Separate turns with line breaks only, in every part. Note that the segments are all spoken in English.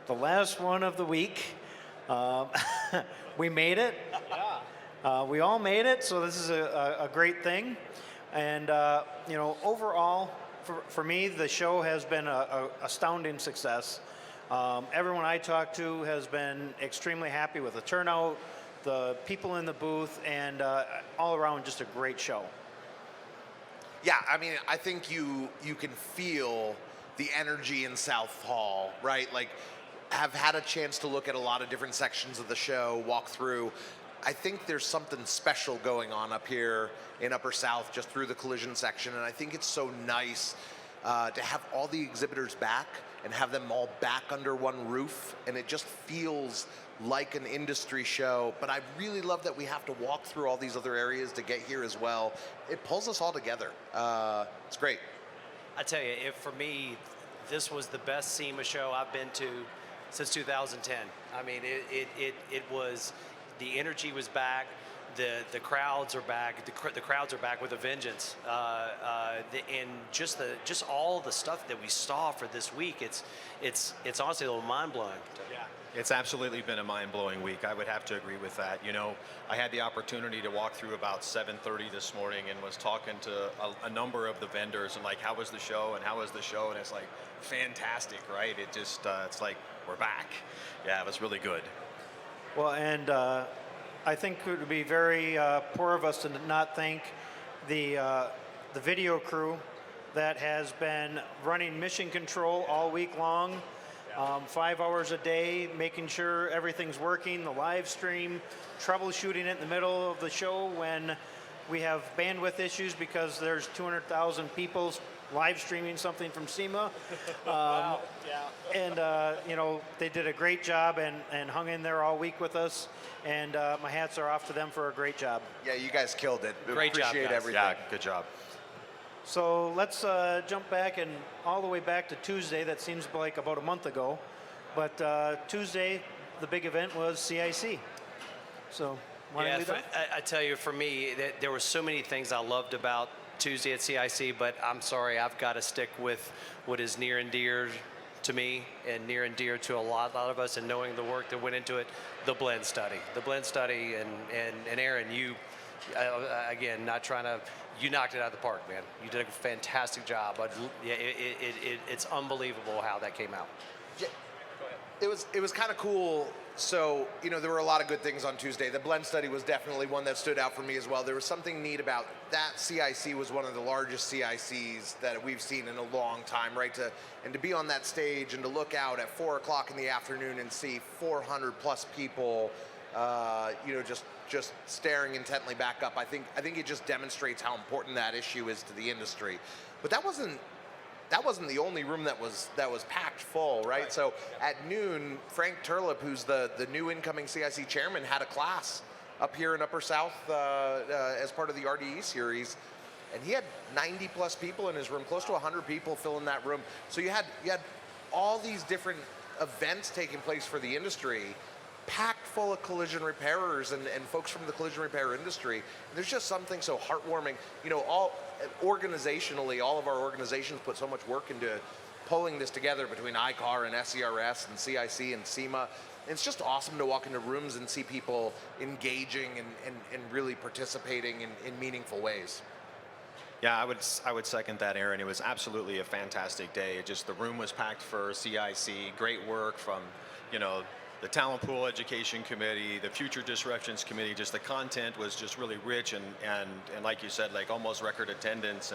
The last one of the week. Um, we made it. We all made it, so this is a great thing. And, overall, for me, the show has been a astounding success. Everyone I talked to has been extremely happy with the turnout, the people in the booth, and all around just a great show.
Yeah, I mean, I think you can feel the energy in South Hall, right? Like, have had a chance to look at a lot of different sections of the show, walk through. I think there's something special going on up here in Upper South, just through the collision section, and I think it's so nice to have all the exhibitors back and have them all back under one roof, and it just feels like an industry show. But I really love that we have to walk through all these other areas to get here as well. It pulls us all together. It's great.
I tell you, for me, this was the best SEMA show I've been to since 2010. I mean, it was, the energy was back. The crowds are back. The crowds are back with a vengeance, and just all the stuff that we saw for this week. It's honestly a little mind blowing.
Yeah, it's absolutely been a mind blowing week. I would have to agree with that. You know, I had the opportunity to walk through about 7:30 this morning and was talking to a number of the vendors and like, how was the show and how was the show? And it's like fantastic, right? It just it's like we're back. Yeah, it was really good.
Well, and I think it would be very poor of us to not thank the video crew that has been running mission control all week long, 5 hours a day, making sure everything's working, the live stream, troubleshooting it in the middle of the show when we have bandwidth issues because there's 200,000 people live streaming something from SEMA.
Wow. Yeah.
And, they did a great job and hung in there all week with us. And my hats are off to them for a great job.
Yeah, you guys killed it.
Great job,
Appreciate
guys.
everything.
Yeah, good job.
So let's jump back and all the way back to Tuesday. That seems like about a month ago. But Tuesday, the big event was CIC. So, want to lead off?
I tell you, for me, there were so many things I loved about Tuesday at CIC, but I'm sorry, I've got to stick with what is near and dear to me and near and dear to a lot of us, and knowing the work that went into it, the blend study. The blend study, and Aaron, you, again, not trying to, you knocked it out of the park, man. You did a fantastic job. It's unbelievable how that came out.
Yeah, it was kind of cool. So, there were a lot of good things on Tuesday. The blend study was definitely one that stood out for me as well. There was something neat about that. CIC was one of the largest CICs that we've seen in a long time, right? And to be on that stage and to look out at 4 o'clock in the afternoon and see 400 plus people, just staring intently back up. I think it just demonstrates how important that issue is to the industry. But that wasn't the only room that was packed full, right? So at noon, Frank Turlip, who's the new incoming CIC chairman, had a class up here in Upper South as part of the RDE series, and he had 90 plus people in his room, close to 100 people filling that room. So you had all these different events taking place for the industry, packed full of collision repairers and folks from the collision repair industry. And there's just something so heartwarming. Organizationally, all of our organizations put so much work into pulling this together between ICAR and SCRS and CIC and SEMA. And it's just awesome to walk into rooms and see people engaging and really participating in meaningful ways.
Yeah, I would second that, Aaron. It was absolutely a fantastic day. The room was packed for CIC. Great work from, the Talent Pool Education Committee, the Future Disruptions Committee. Just the content was just really rich and like you said, like almost record attendance,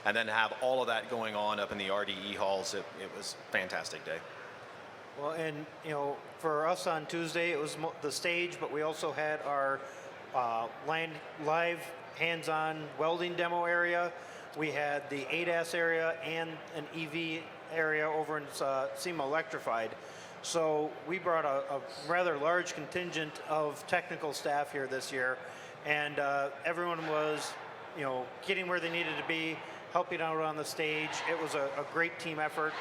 and then have all of that going on up in the RDE halls. It was a fantastic day.
Well, and for us on Tuesday, it was the stage, but we also had our live hands-on welding demo area. We had the ADAS area and an EV area over in SEMA Electrified. So we brought a rather large contingent of technical staff here this year, and everyone was, getting where they needed to be, helping out on the stage. It was a great team effort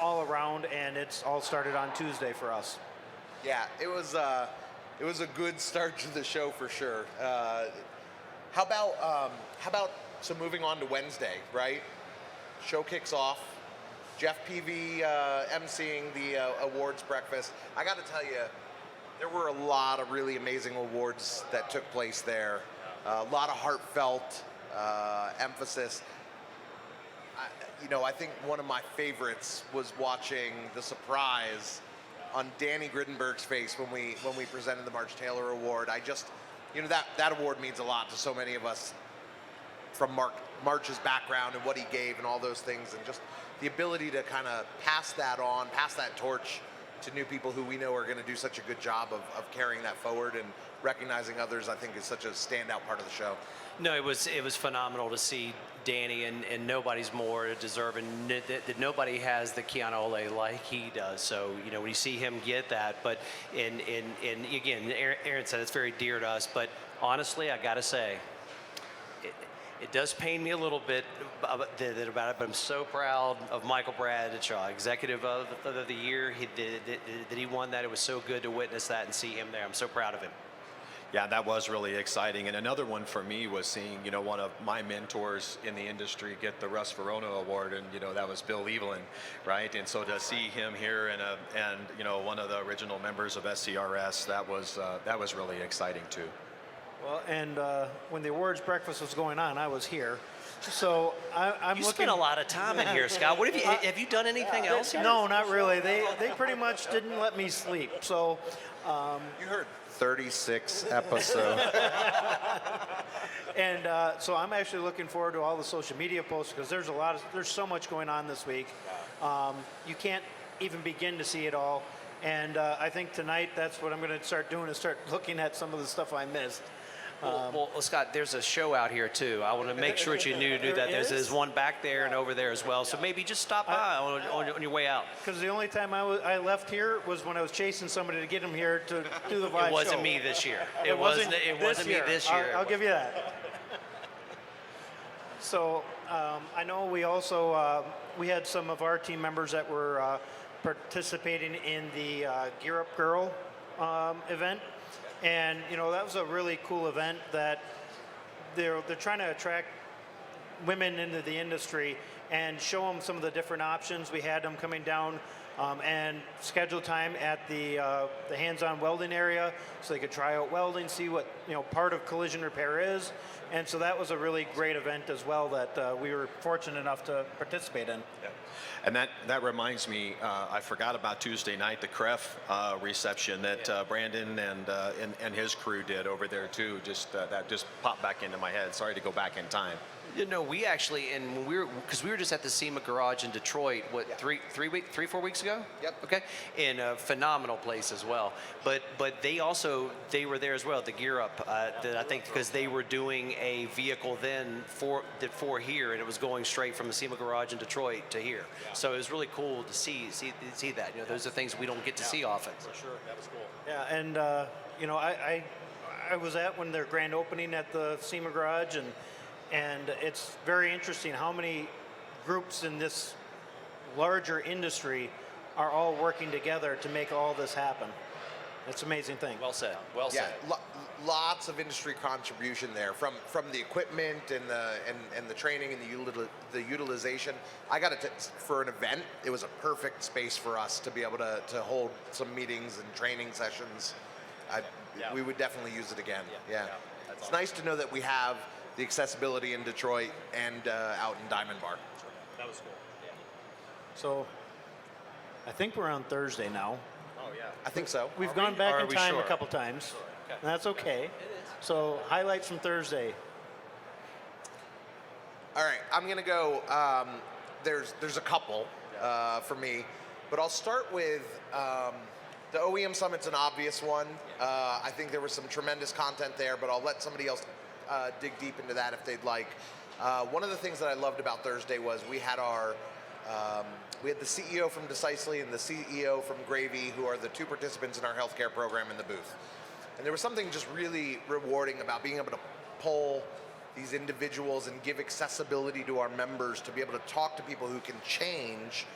all around, and it's all started on Tuesday for us.
Yeah, it was a good start to the show for sure. How about so moving on to Wednesday, right? Show kicks off. Jeff Peavy emceeing the awards breakfast. I got to tell you, there were a lot of really amazing awards that took place there. A lot of heartfelt emphasis. I think one of my favorites was watching the surprise on Danny Grittenberg's face when we presented the March Taylor Award. I just, that award means a lot to so many of us from March's background and what he gave and all those things, and just the ability to kind of pass that on, pass that torch to new people who we know are going to do such a good job of carrying that forward and recognizing others, I think is such a standout part of the show.
No, it was phenomenal to see Danny, and nobody's more deserving. That nobody has the Keanu Ole like he does. So when you see him get that, but and again, Aaron said it's very dear to us. But honestly, I got to say, it does pain me a little bit about it. But I'm so proud of Michael Bradshaw, Executive of the Year. That he won that. It was so good to witness that and see him there. I'm so proud of him.
Yeah, that was really exciting. And another one for me was seeing, one of my mentors in the industry get the Russ Verona Award, and that was Bill Evelyn, right? And so to see him here and one of the original members of SCRS, that was really exciting too.
Well, and when the awards breakfast was going on, I was here. So I'm
You
looking.
spent a lot of time in here, Scott. What have you done anything else here?
No, not really. They pretty much didn't let me sleep. So
You heard 36 episodes.
and so I'm actually looking forward to all the social media posts, because there's so much going on this week. You can't even begin to see it all. And I think tonight that's what I'm going to start doing, is start looking at some of the stuff I missed.
Well, Scott, there's a show out here too. I want to make sure that you knew that. There's one back there and over there as well. So maybe just stop by on your way out.
Because the only time I left here was when I was chasing somebody to get him here to do the live show.
It wasn't me this year. It wasn't me this year.
I'll give you that. So I know we also we had some of our team members that were participating in the Gear Up Girl event. And that was a really cool event that they're trying to attract women into the industry and show them some of the different options. We had them coming down and schedule time at the hands-on welding area so they could try out welding, see what part of collision repair is. And so that was a really great event as well that we were fortunate enough to participate in.
Yeah. And that reminds me, I forgot about Tuesday night, the CREF reception that Brandon and his crew did over there too. That just popped back into my head. Sorry to go back in time.
We actually, and because we were just at the SEMA garage in Detroit, what, 4 weeks ago?
Yep.
Okay. In a phenomenal place as well. But they were there as well, the Gear Up, that I think because they were doing a vehicle then for here, and it was going straight from the SEMA garage in Detroit to here. Yeah. So it was really cool to see that. Those are things we don't get to see often.
For sure, that was cool.
Yeah, and I was at when their grand opening at the SEMA garage, and it's very interesting how many groups in this larger industry are all working together to make all this happen. It's an amazing thing.
Well said. Well said.
Lots of industry contribution there from the equipment and the training and the utilization. I got it for an event. It was a perfect space for us to be able to hold some meetings and training sessions. We would definitely use it again. Yeah. It's
awesome.
nice to know that we have the accessibility in Detroit and out in Diamond Bar.
That was cool. Yeah.
So I think we're on Thursday now.
Oh yeah.
I think so.
We've gone back in
we
time
sure?
a couple times.
Okay.
And that's okay.
It is.
So highlights from Thursday.
All right, I'm gonna go. There's a couple for me, but I'll start with the OEM Summit's an obvious one. I think there was some tremendous content there, but I'll let somebody else dig deep into that if they'd like. One of the things that I loved about Thursday was we had the CEO from Decisely and the CEO from Gravy, who are the two participants in our healthcare program, in the booth. And there was something just really rewarding about being able to pull these individuals and give accessibility to our members to be able to talk to people who can change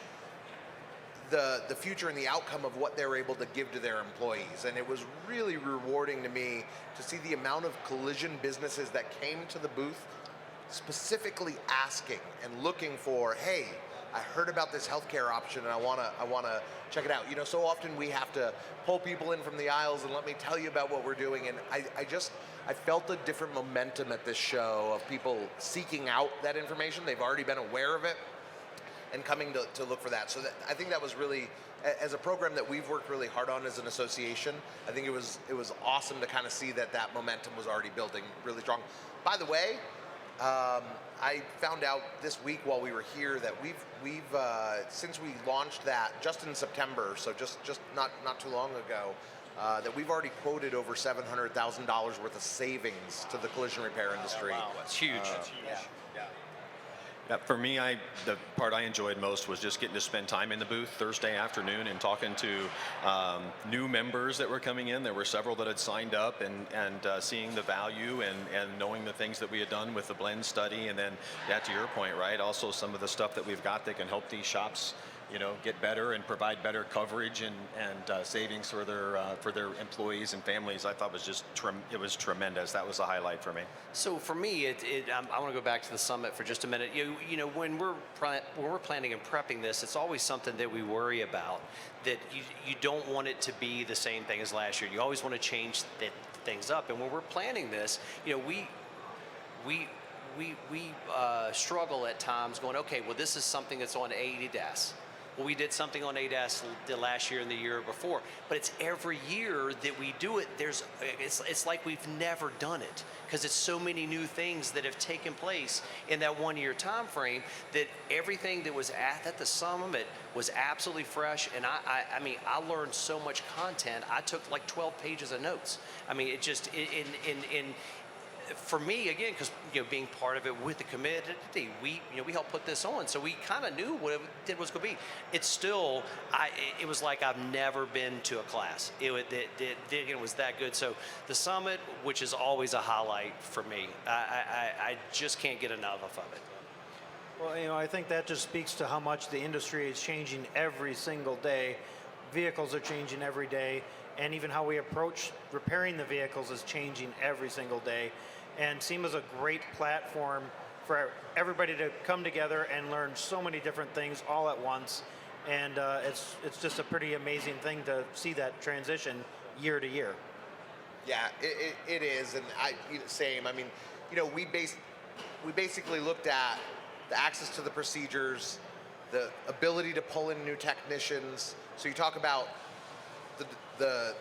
the future and the outcome of what they're able to give to their employees. And it was really rewarding to me to see the amount of collision businesses that came to the booth specifically asking and looking for, hey, I heard about this healthcare option and I wanna check it out. You know, so often we have to pull people in from the aisles and let me tell you about what we're doing. And I felt a different momentum at this show of people seeking out that information. They've already been aware of it and coming to look for that. So I think that was really, as a program that we've worked really hard on as an association, I think it was awesome to kind of see that momentum was already building really strong. By the way, I found out this week while we were here that we've since we launched that just in September, so just not too long ago, that we've already quoted over $700,000 worth of savings to the collision repair industry.
Wow, that's huge.
Yeah, for me, the part I enjoyed most was just getting to spend time in the booth Thursday afternoon and talking to new members that were coming in. There were several that had signed up and seeing the value and knowing the things that we had done with the blend study. And then, yeah, to your point, right, also some of the stuff that we've got that can help these shops, you know, get better and provide better coverage and savings for their employees and families. I thought was just it was tremendous. That was a highlight for me.
So for me, I want to go back to the summit for just a minute. You know, when we're planning and prepping this, it's always something that we worry about. That you don't want it to be the same thing as last year. You always want to change things up. And when we're planning this, you know, we struggle at times going, okay, well, this is something that's on ADAS. Well, we did something on ADAS the last year and the year before, but it's every year that we do it. It's like we've never done it because it's so many new things that have taken place in that 1 year time frame that everything that was at the summit was absolutely fresh. And I mean, I learned so much content. I took like 12 pages of notes. I mean, it just for me, again, because being part of it with the committee, we helped put this on, so we kind of knew what it was going to be. It's still, it was like I've never been to a class. It was that good. So the summit, which is always a highlight for me, I just can't get enough of it.
Well, I think that just speaks to how much the industry is changing every single day. Vehicles are changing every day, and even how we approach repairing the vehicles is changing every single day. And SEMA is a great platform for everybody to come together and learn so many different things all at once. And it's just a pretty amazing thing to see that transition year to year.
Yeah, it is, and same. I mean, we basically looked at the access to the procedures, the ability to pull in new technicians. So you talk about the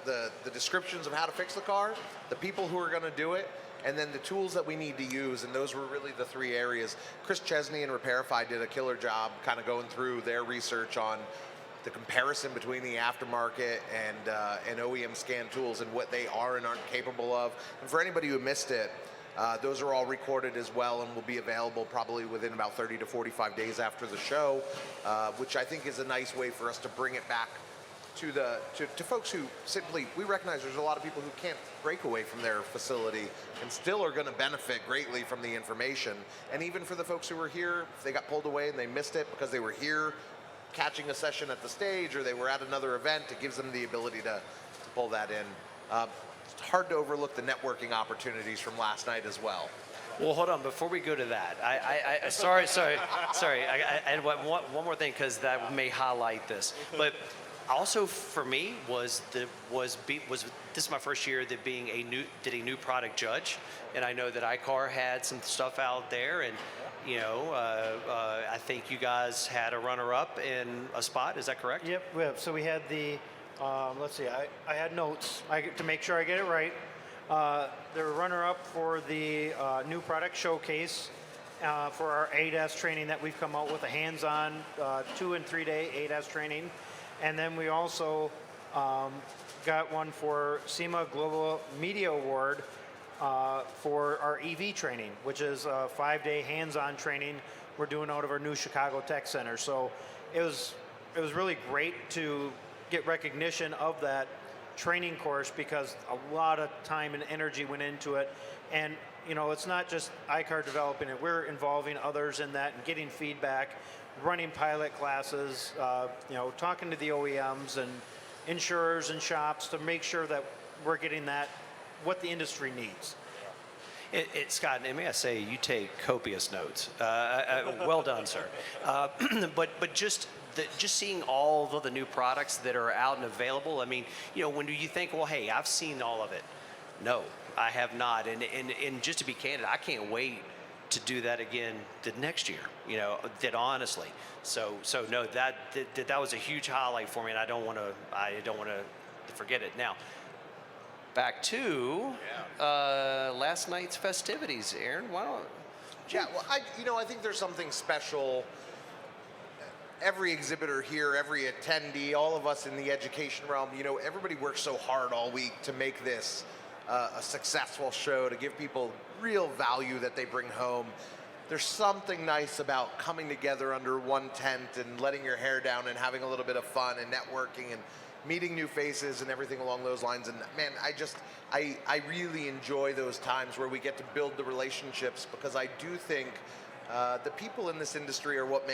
descriptions of how to fix the car, the people who are going to do it, and then the tools that we need to use, and those were really the three areas. Chris Chesney and Repairify did a killer job kind of going through their research on the comparison between the aftermarket and OEM scan tools and what they are and aren't capable of. And for anybody who missed it, those are all recorded as well and will be available probably within about 30 to 45 days after the show, which I think is a nice way for us to bring it back to folks who simply, we recognize there's a lot of people who can't break away from their facility and still are going to benefit greatly from the information. And even for the folks who were here, if they got pulled away and they missed it because they were here catching a session at the stage or they were at another event, it gives them the ability to pull that in. It's hard to overlook the networking opportunities from last night as well.
Well, hold on. Before we go to that, sorry. I had one more thing because that may highlight this. But also for me was this is my first year that being a new product judge, and I know that iCar had some stuff out there, and I think you guys had a runner-up in a spot. Is that correct?
Yep. So we had the let's see. I had notes to make sure I get it right. They were runner-up for the new product showcase for our ADAS training that we've come out with, a hands-on 2 and 3 day ADAS training. And then we also got one for SEMA Global Media Award for our EV training, which is a 5-day hands-on training we're doing out of our new Chicago Tech Center. So it was really great to get recognition of that training course because a lot of time and energy went into it. And it's not just iCar developing it. We're involving others in that and getting feedback, running pilot classes, talking to the OEMs and insurers and shops to make sure that we're getting what the industry needs.
Scott, and may I say, you take copious notes. Well done, sir. But just seeing all of the new products that are out and available. I mean, when do you think, well, hey, I've seen all of it? No, I have not. And just to be candid, I can't wait to do that again the next year. That honestly. So no, that was a huge highlight for me, and I don't want to forget it. Now, back to last night's festivities. Aaron, why don't?
Yeah, well, I think there's something special. Every exhibitor here, every attendee, all of us in the education realm, everybody works so hard all week to make this a successful show, to give people real value that they bring home. There's something nice about coming together under one tent and letting your hair down and having a little bit of fun and networking and meeting new faces and everything along those lines. And man, I really enjoy those times where we get to build the relationships, because I do think the people in this industry are what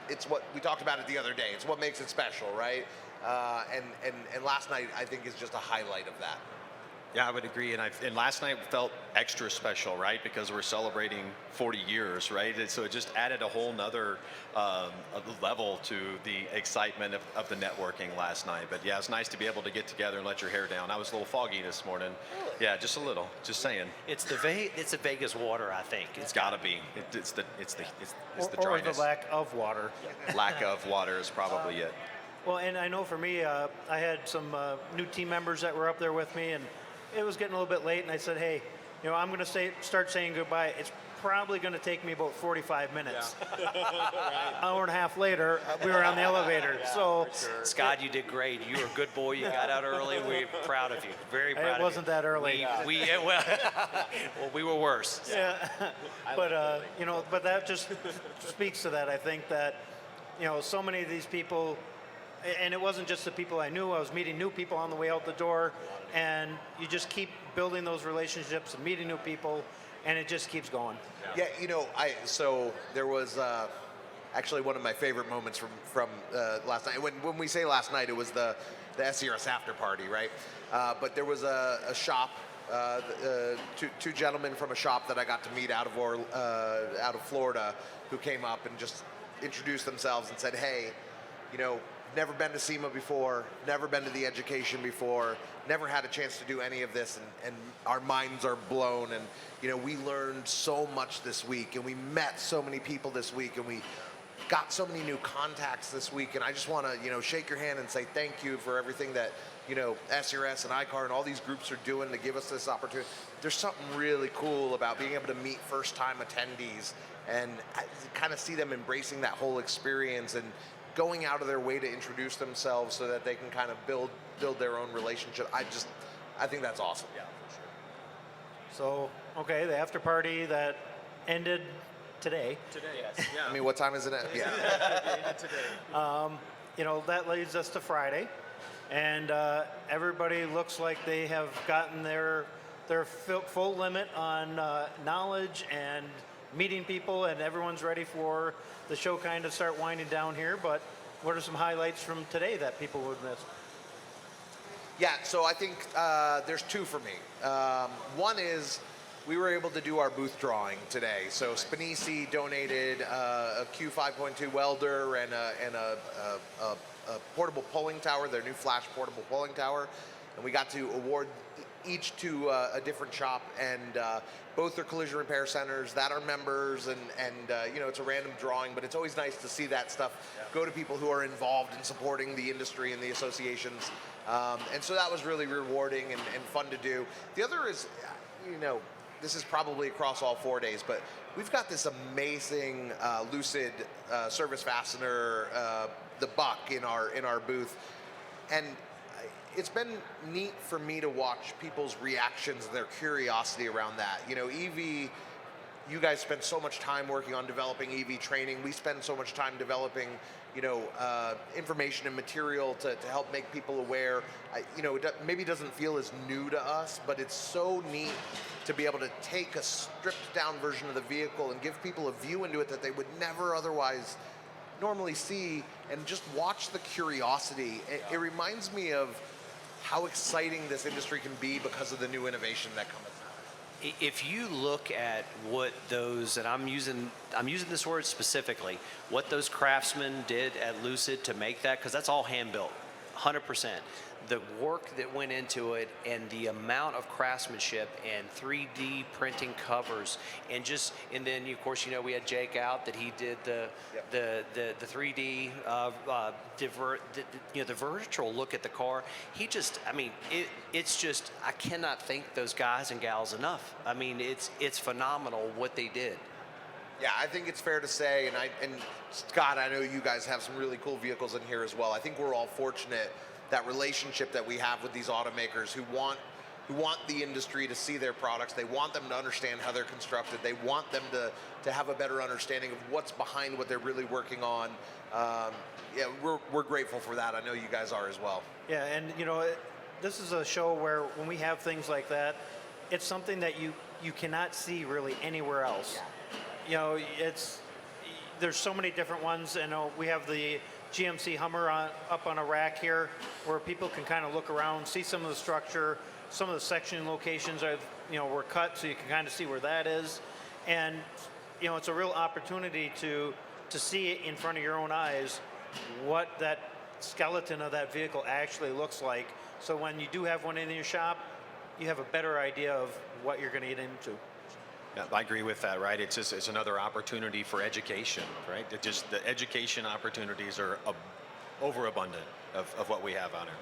it's what we talked about it the other day. It's what makes it special, right? And last night, I think, is just a highlight of that.
Yeah, I would agree. And last night felt extra special, right? Because we're celebrating 40 years, right? And so it just added a whole nother level to the excitement of the networking last night. But yeah, it's nice to be able to get together and let your hair down. I was a little foggy this morning. Really? Yeah, just a little. Just saying.
It's the Vegas water, I think.
It's got to be. It's the
or
dryness.
the lack of water.
Lack of water is probably it.
Well, and I know for me, I had some new team members that were up there with me, and it was getting a little bit late, and I said, hey, I'm going to start saying goodbye. It's probably going to take me about 45 minutes. Yeah. Right. Hour and a half later, we were on the elevator. Yeah, so,
sure. Scott, you did great. You were a good boy. You got out early. We're proud of you. Very proud of you.
It wasn't that early.
Well, we were worse. So.
Yeah. But that just speaks to that. I think that, so many of these people, and it wasn't just the people I knew. I was meeting new people on the way out the door, and you just keep building those relationships and meeting new people, and it just keeps going.
Yeah, so there was actually one of my favorite moments from last night. When we say last night, it was the SCRS after party, right? But there was a shop, two gentlemen from a shop that I got to meet out of Florida, who came up and just introduced themselves and said, hey, never been to SEMA before, never been to the education before, never had a chance to do any of this, and our minds are blown. And we learned so much this week, and we met so many people this week, and we got so many new contacts this week. And I just want to shake your hand and say thank you for everything that SCRS and ICAR and all these groups are doing to give us this opportunity. There's something really cool about being able to meet first-time attendees and kind of see them embracing that whole experience and going out of their way to introduce themselves so that they can kind of build their own relationship. I think that's awesome.
Yeah, for sure.
So, okay, the after party that ended today.
Today, yes. Yeah.
I mean, what time is it at? Yeah.
Today. That leads us to Friday, and everybody looks like they have gotten their full limit on knowledge and meeting people, and everyone's ready for the show kind of start winding down here. But what are some highlights from today that people would miss?
Yeah, so I think there's two for me. One is we were able to do our booth drawing today. So Spinisi donated a Q5.2 welder and a portable polling tower, their new flash portable polling tower, and we got to award each to a different shop, and both are collision repair centers that are members, and it's a random drawing, but it's always nice to see that stuff go to people who are involved in supporting the industry and the associations, and so that was really rewarding and fun to do. The other is, this is probably across all 4 days, but we've got this amazing Lucid service fastener, the Buck, in our booth, and it's been neat for me to watch people's reactions and their curiosity around that. EV, you guys spend so much time working on developing EV training. We spend so much time developing, information and material to help make people aware. It maybe doesn't feel as new to us, but it's so neat to be able to take a stripped down version of the vehicle and give people a view into it that they would never otherwise normally see, and just watch the curiosity. It reminds me of how exciting this industry can be because of the new innovation that comes out.
If you look at what those, and I'm using this word specifically, what those craftsmen did at Lucid to make that, because that's all hand built, 100%. The work that went into it and the amount of craftsmanship and 3D printing covers and then of course we had Jake out that he did the 3D the virtual look at the car. It's just I cannot thank those guys and gals enough. I mean it's phenomenal what they did.
Yeah, I think it's fair to say, and Scott, I know you guys have some really cool vehicles in here as well. I think we're all fortunate that relationship that we have with these automakers who want the industry to see their products. They want them to understand how they're constructed. They want them to have a better understanding of what's behind what they're really working on. Yeah, we're grateful for that. I know you guys are as well.
Yeah, and this is a show where when we have things like that, it's something that you cannot see really anywhere else. Yeah. There's so many different ones. We have the GMC Hummer up on a rack here where people can kind of look around, see some of the structure, some of the section locations were cut, so you can kind of see where that is. And it's a real opportunity to see it in front of your own eyes what that skeleton of that vehicle actually looks like. So when you do have one in your shop, you have a better idea of what you're going to get into.
Yeah, I agree with that, right? It's another opportunity for education, right? The education opportunities are overabundant of what we have on here.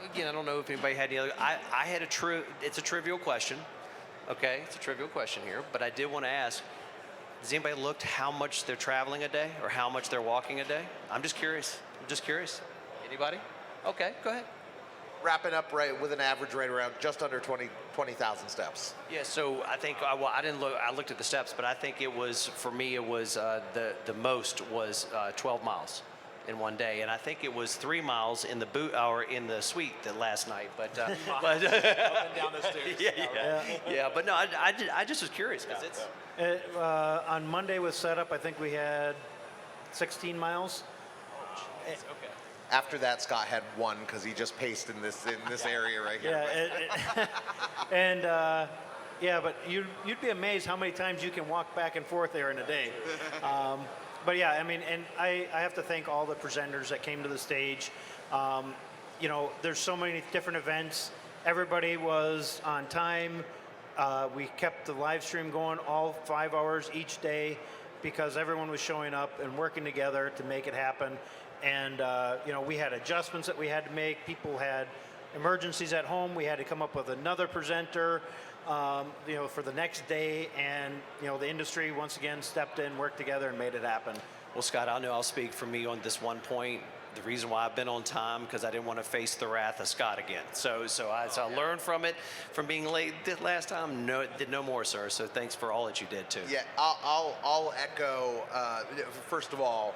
Again, I don't know if anybody had any other. I had it's a trivial question, okay? It's a trivial question here, but I did want to ask, has anybody looked how much they're traveling a day or how much they're walking a day? I'm just curious. Anybody? Okay, go ahead.
Wrapping up right with an average right around just under 20,000 steps.
Yeah, so I think I didn't look. I looked at the steps, but I think it was for me. It was the most was 12 miles in one day, and I think it was 3 miles in the boot or in the suite last night. But
up and down the stairs.
Yeah. But no, I just was curious because it's
on Monday with setup, I think we had 16 miles.
okay.
After that, Scott had one because he just paced in this area right here.
Yeah, but you'd be amazed how many times you can walk back and forth there in a day. But yeah, and I have to thank all the presenters that came to the stage. There's so many different events. Everybody was on time. We kept the live stream going all 5 hours each day because everyone was showing up and working together to make it happen. And we had adjustments that we had to make. People had emergencies at home. We had to come up with another presenter, for the next day. And the industry once again stepped in, worked together, and made it happen.
Well, Scott, I know I'll speak for me on this one point. The reason why I've been on time because I didn't want to face the wrath of Scott again. So I learned from it, from being late last time. Did no more, sir. So thanks for all that you did too.
Yeah, I'll echo. First of all,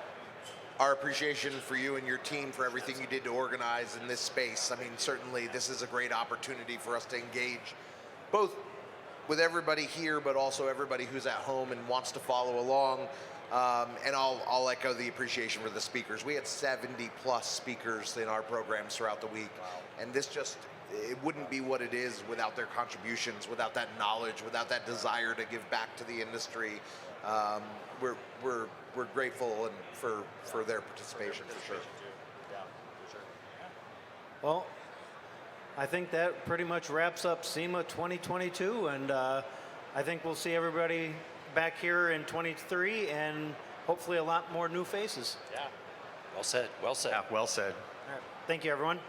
our appreciation for you and your team for everything you did to organize in this space. Certainly this is a great opportunity for us to engage both with everybody here, but also everybody who's at home and wants to follow along. And I'll echo the appreciation for the speakers. We had 70 plus speakers in our programs throughout the week. Wow. And this it wouldn't be what it is without their contributions, without that knowledge, without that desire to give back to the industry. We're grateful and for their participation for sure.
Yeah, for sure.
Well, I think that pretty much wraps up SEMA 2022, and I think we'll see everybody back here in 23 and hopefully a lot more new faces.
Yeah.
Well said.
Yeah, well said.
All right. Thank you, everyone.